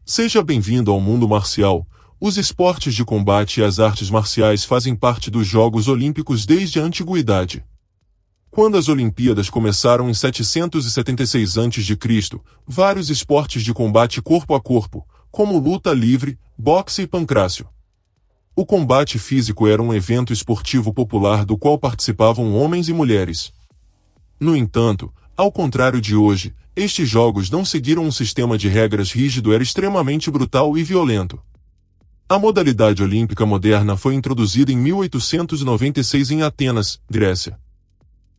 Seja bem-vindo ao mundo marcial. Os esportes de combate e as artes marciais fazem parte dos Jogos Olímpicos desde a antiguidade. Quando as Olimpíadas começaram em 776 a.C., vários esportes de combate corpo a corpo, como luta livre, boxe e pancrácio. O combate físico era um evento esportivo popular do qual participavam homens e mulheres. No entanto, ao contrário de hoje, estes jogos não seguiram um sistema de regras rígido, era extremamente brutal e violento. A modalidade olímpica moderna foi introduzida em 1896 em Atenas, Grécia.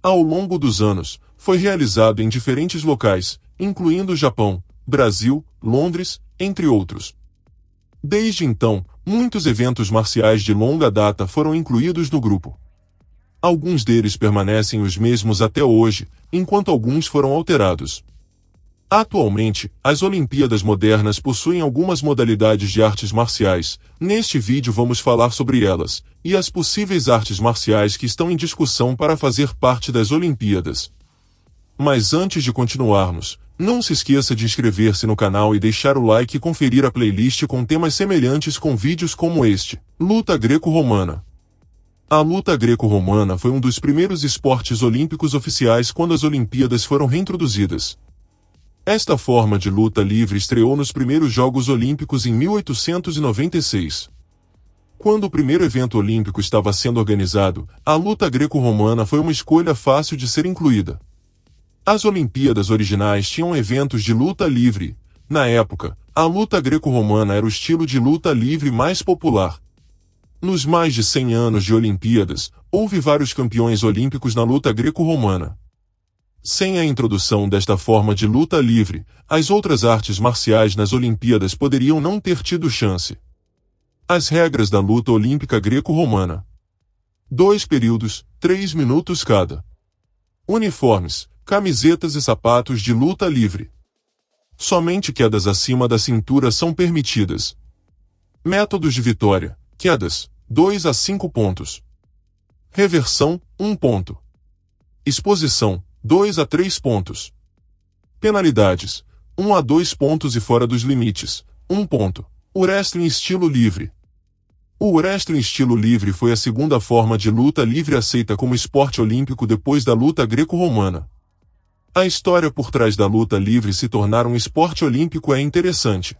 Ao longo dos anos, foi realizado em diferentes locais, incluindo Japão, Brasil, Londres, entre outros. Desde então, muitos eventos marciais de longa data foram incluídos no grupo. Alguns deles permanecem os mesmos até hoje, enquanto alguns foram alterados. Atualmente, as Olimpíadas modernas possuem algumas modalidades de artes marciais. Neste vídeo vamos falar sobre elas, e as possíveis artes marciais que estão em discussão para fazer parte das Olimpíadas. Mas antes de continuarmos, não se esqueça de inscrever-se no canal e deixar o like e conferir a playlist com temas semelhantes com vídeos como este. Luta greco-romana. A luta greco-romana foi um dos primeiros esportes olímpicos oficiais quando as Olimpíadas foram reintroduzidas. Esta forma de luta livre estreou nos primeiros Jogos Olímpicos em 1896. Quando o primeiro evento olímpico estava sendo organizado, a luta greco-romana foi uma escolha fácil de ser incluída. As Olimpíadas originais tinham eventos de luta livre. Na época, a luta greco-romana era o estilo de luta livre mais popular. Nos mais de 100 anos de Olimpíadas, houve vários campeões olímpicos na luta greco-romana. Sem a introdução desta forma de luta livre, as outras artes marciais nas Olimpíadas poderiam não ter tido chance. As regras da luta olímpica greco-romana. 2 períodos, 3 minutos cada. Uniformes, camisetas e sapatos de luta livre. Somente quedas acima da cintura são permitidas. Métodos de vitória: quedas, 2 a 5 pontos. Reversão, 1 ponto. Exposição, 2 a 3 pontos. Penalidades: 1 a 2 pontos e fora dos limites, 1 ponto. O wrestling estilo livre. O wrestling estilo livre foi a segunda forma de luta livre aceita como esporte olímpico depois da luta greco-romana. A história por trás da luta livre se tornar um esporte olímpico é interessante.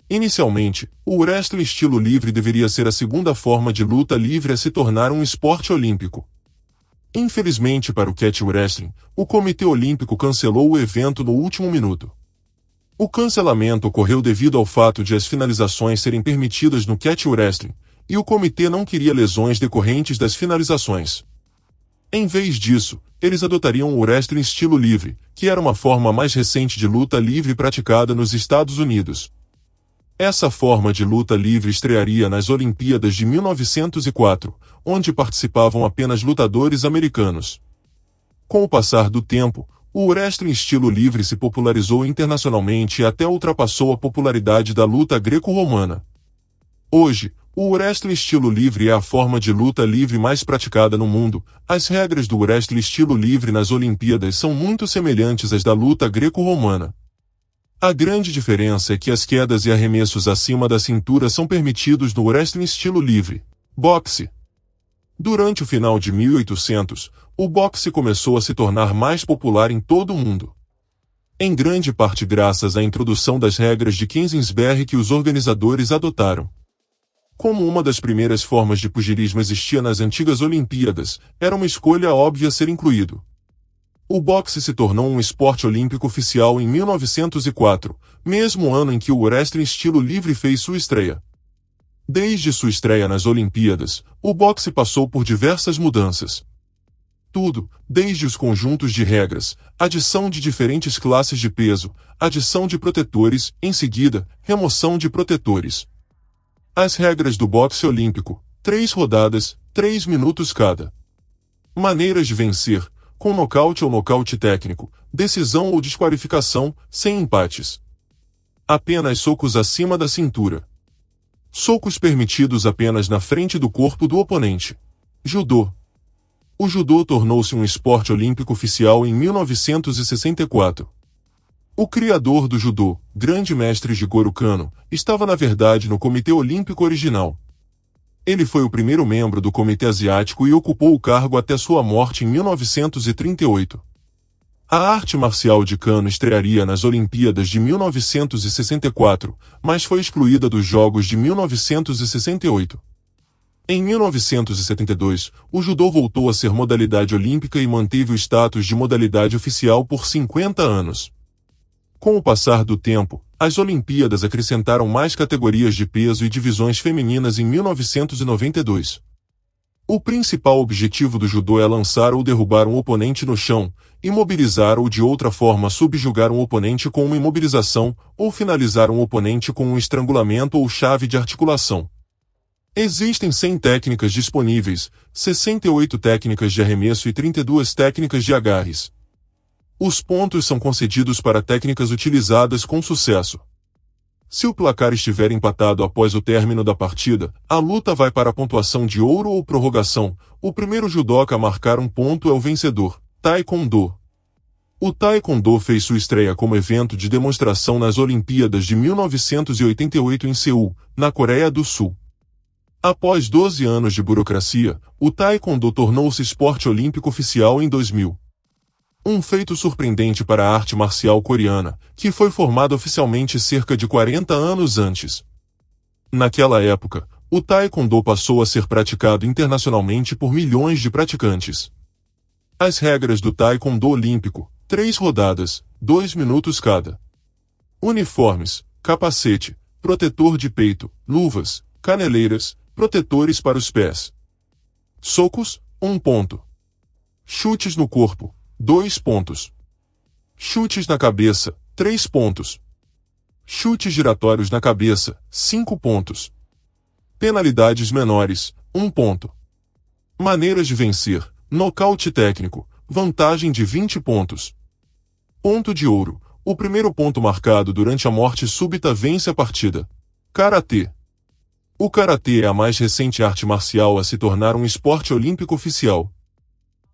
Inicialmente, o wrestling estilo livre deveria ser a segunda forma de luta livre a se tornar um esporte olímpico. Infelizmente para o catch wrestling, o Comitê Olímpico cancelou o evento no último minuto. O cancelamento ocorreu devido ao fato de as finalizações serem permitidas no catch wrestling, e o comitê não queria lesões decorrentes das finalizações. Em vez disso, eles adotariam o wrestling estilo livre, que era uma forma mais recente de luta livre praticada nos Estados Unidos. Essa forma de luta livre estrearia nas Olimpíadas de 1904, onde participavam apenas lutadores americanos. Com o passar do tempo, o wrestling estilo livre se popularizou internacionalmente e até ultrapassou a popularidade da luta greco-romana. Hoje, o wrestling estilo livre é a forma de luta livre mais praticada no mundo. As regras do wrestling estilo livre nas Olimpíadas são muito semelhantes às da luta greco-romana. A grande diferença é que as quedas e arremessos acima da cintura são permitidos no wrestling estilo livre. Boxe. Durante o final de 1800, o boxe começou a se tornar mais popular em todo o mundo. Em grande parte graças à introdução das regras de Kingsbury que os organizadores adotaram. Como uma das primeiras formas de pugilismo existia nas antigas Olimpíadas, era uma escolha óbvia ser incluído. O boxe se tornou um esporte olímpico oficial em 1904, mesmo ano em que o wrestling estilo livre fez sua estreia. Desde sua estreia nas Olimpíadas, o boxe passou por diversas mudanças. Tudo, desde os conjuntos de regras, adição de diferentes classes de peso, adição de protetores, em seguida, remoção de protetores. As regras do boxe olímpico: 3 rodadas, 3 minutos cada. Maneiras de vencer: com nocaute ou nocaute técnico, decisão ou desqualificação, sem empates. Apenas socos acima da cintura. Socos permitidos apenas na frente do corpo do oponente. Judô. O judô tornou-se um esporte olímpico oficial em 1964. O criador do judô, grande mestre Jigoro Kano, estava na verdade no Comitê Olímpico original. Ele foi o primeiro membro do Comitê Asiático e ocupou o cargo até sua morte em 1938. A arte marcial de Kano estrearia nas Olimpíadas de 1964, mas foi excluída dos Jogos de 1968. Em 1972, o judô voltou a ser modalidade olímpica e manteve o status de modalidade oficial por 50 anos. Com o passar do tempo, as Olimpíadas acrescentaram mais categorias de peso e divisões femininas em 1992. O principal objetivo do judô é lançar ou derrubar um oponente no chão, imobilizar ou de outra forma subjugar um oponente com uma imobilização, ou finalizar um oponente com um estrangulamento ou chave de articulação. Existem 100 técnicas disponíveis, 68 técnicas de arremesso e 32 técnicas de agarres. Os pontos são concedidos para técnicas utilizadas com sucesso. Se o placar estiver empatado após o término da partida, a luta vai para a pontuação de ouro ou prorrogação. O primeiro judoca a marcar um ponto é o vencedor. Taekwondo. O Taekwondo fez sua estreia como evento de demonstração nas Olimpíadas de 1988 em Seul, na Coreia do Sul. Após 12 anos de burocracia, o Taekwondo tornou-se esporte olímpico oficial em 2000. Um feito surpreendente para a arte marcial coreana, que foi formada oficialmente cerca de 40 anos antes. Naquela época, o Taekwondo passou a ser praticado internacionalmente por milhões de praticantes. As regras do Taekwondo olímpico: 3 rodadas, 2 minutos cada. Uniformes: capacete, protetor de peito, luvas, caneleiras, protetores para os pés. Socos: 1 ponto. Chutes no corpo: 2 pontos. Chutes na cabeça: 3 pontos. Chutes giratórios na cabeça: 5 pontos. Penalidades menores: 1 ponto. Maneiras de vencer: nocaute técnico, vantagem de 20 pontos. Ponto de ouro: o primeiro ponto marcado durante a morte súbita vence a partida. Karatê. O karatê é a mais recente arte marcial a se tornar um esporte olímpico oficial.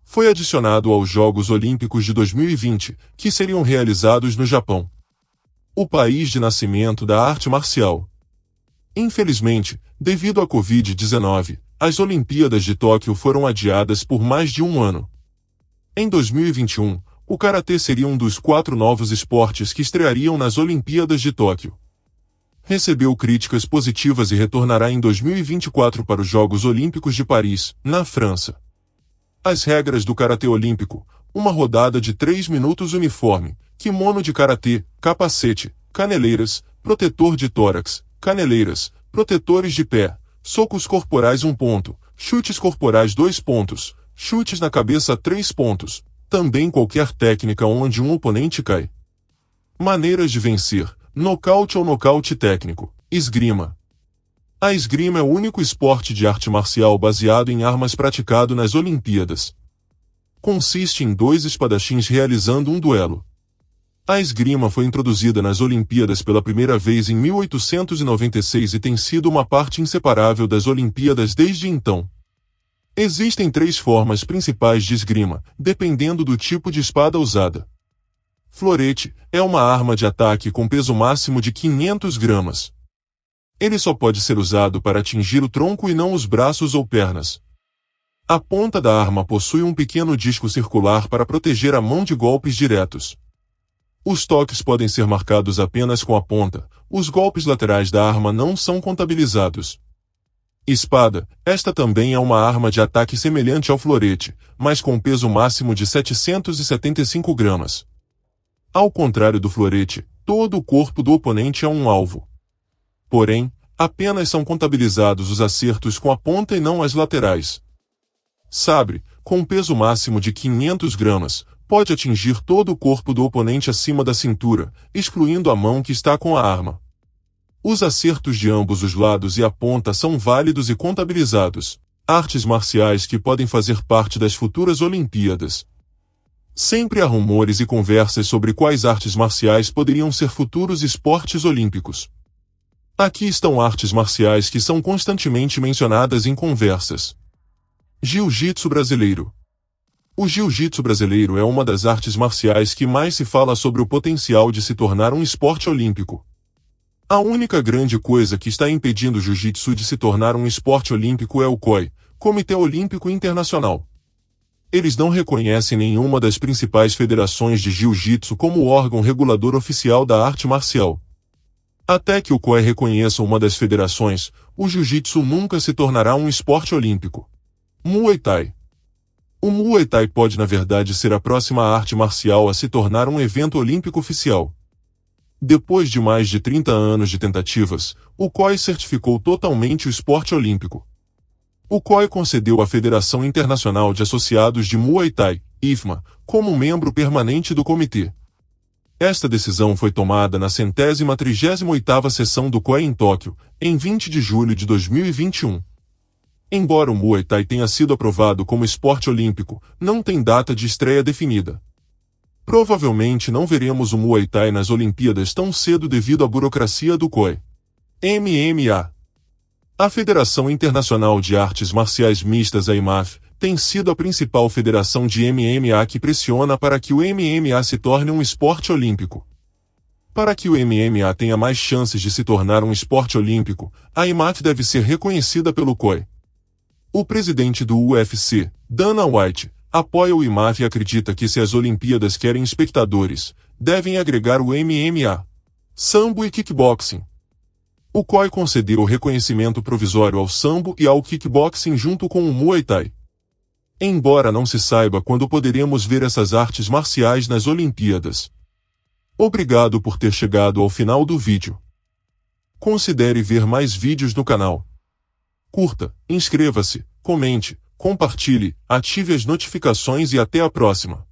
Foi adicionado aos Jogos Olímpicos de 2020, que seriam realizados no Japão, o país de nascimento da arte marcial. Infelizmente, devido à Covid-19, as Olimpíadas de Tóquio foram adiadas por mais de um ano. Em 2021, o karatê seria um dos 4 novos esportes que estreariam nas Olimpíadas de Tóquio. Recebeu críticas positivas e retornará em 2024 para os Jogos Olímpicos de Paris, na França. As regras do karatê olímpico: uma rodada de 3 minutos uniforme, kimono de karatê, capacete, caneleiras, protetor de tórax, caneleiras, protetores de pé, socos corporais 1 ponto, chutes corporais 2 pontos, chutes na cabeça 3 pontos, também qualquer técnica onde um oponente cai. Maneiras de vencer: nocaute ou nocaute técnico. Esgrima. A esgrima é o único esporte de arte marcial baseado em armas praticado nas Olimpíadas. Consiste em 2 espadachins realizando um duelo. A esgrima foi introduzida nas Olimpíadas pela primeira vez em 1896 e tem sido uma parte inseparável das Olimpíadas desde então. Existem 3 formas principais de esgrima, dependendo do tipo de espada usada. Florete é uma arma de ataque com peso máximo de 500 gramas. Ele só pode ser usado para atingir o tronco e não os braços ou pernas. A ponta da arma possui um pequeno disco circular para proteger a mão de golpes diretos. Os toques podem ser marcados apenas com a ponta, os golpes laterais da arma não são contabilizados. Espada: esta também é uma arma de ataque semelhante ao florete, mas com peso máximo de 775 gramas. Ao contrário do florete, todo o corpo do oponente é um alvo. Porém, apenas são contabilizados os acertos com a ponta e não as laterais. Sabre, com peso máximo de 500 gramas, pode atingir todo o corpo do oponente acima da cintura, excluindo a mão que está com a arma. Os acertos de ambos os lados e a ponta são válidos e contabilizados. Artes marciais que podem fazer parte das futuras Olimpíadas. Sempre há rumores e conversas sobre quais artes marciais poderiam ser futuros esportes olímpicos. Aqui estão artes marciais que são constantemente mencionadas em conversas. Jiu-jitsu brasileiro. O jiu-jitsu brasileiro é uma das artes marciais que mais se fala sobre o potencial de se tornar um esporte olímpico. A única grande coisa que está impedindo o jiu-jitsu de se tornar um esporte olímpico é o COI, Comitê Olímpico Internacional. Eles não reconhecem nenhuma das principais federações de jiu-jitsu como órgão regulador oficial da arte marcial. Até que o COI reconheça uma das federações, o jiu-jitsu nunca se tornará um esporte olímpico. Muay Thai. O Muay Thai pode na verdade ser a próxima arte marcial a se tornar um evento olímpico oficial. Depois de mais de 30 anos de tentativas, o COI certificou totalmente o esporte olímpico. O COI concedeu à Federação Internacional de Associados de Muay Thai, IFMA, como membro permanente do comitê. Esta decisão foi tomada na 138ª sessão do COI em Tóquio, em 20 de julho de 2021. Embora o Muay Thai tenha sido aprovado como esporte olímpico, não tem data de estreia definida. Provavelmente não veremos o Muay Thai nas Olimpíadas tão cedo devido à burocracia do COI. MMA. A Federação Internacional de Artes Marciais Mistas, a IMAF, tem sido a principal federação de MMA que pressiona para que o MMA se torne um esporte olímpico. Para que o MMA tenha mais chances de se tornar um esporte olímpico, a IMAF deve ser reconhecida pelo COI. O presidente do UFC, Dana White, apoia o IMAF e acredita que se as Olimpíadas querem espectadores, devem agregar o MMA, sambo e kickboxing. O COI concedeu o reconhecimento provisório ao sambo e ao kickboxing junto com o Muay Thai. Embora não se saiba quando poderemos ver essas artes marciais nas Olimpíadas. Obrigado por ter chegado ao final do vídeo. Considere ver mais vídeos no canal. Curta, inscreva-se, comente, compartilhe, ative as notificações e até a próxima.